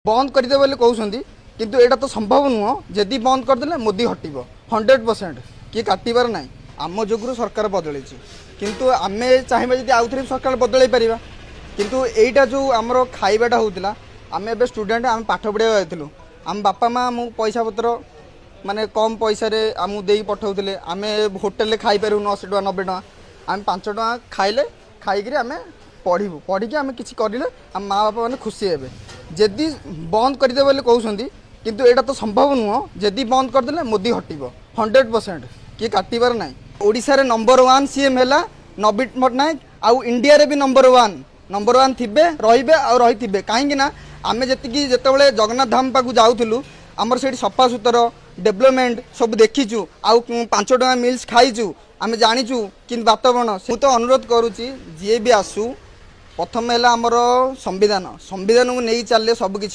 बंद करदे बोली कहते किंतु एटा तो संभव नुह जदि बंद करदे मोदी हटब 100% किए काटबार ना आम जुगु सरकार बदल किंतु आम चाहिए जब आउ थे सरकार बदल पार किंतु एटा जो आमर खाइबाटा होता आम ए स्टूडेंट आम पाठ पढ़ा जाइलु आम बापा माँ मु पैसा पतर माने कम पैसा आमको दे पठाऊे आम होटेल खाई पारू 80 टका 90 टका आम 5 टका खाइले खाई आम पढ़ू पढ़ी आम कि करें आम माँ बापा मैंने खुशी हे जदि बंद करदे बोली कहते किंतु एटा तो संभव नुह जदि बंद करदे मोदी हटब 100% किए काटबार ना ओडिशा रे नंबर 1 सीएम है नवीन पट्टनायक आउ इंडिया रे भी नंबर 1 थिबे रहिबे आ रही कहीं आम जी जिते जगन्नाथ धाम पाक जाऊँ आमर से सफा सुतर डेवलपमेंट सब देखीचु आउ 5 टका मिल्स खाईचु आम जाचु कि वातावरण से तो अनुरोध करुच्ची जी भी आसू प्रथम है आमर संविधान को नहीं चलिए सबकि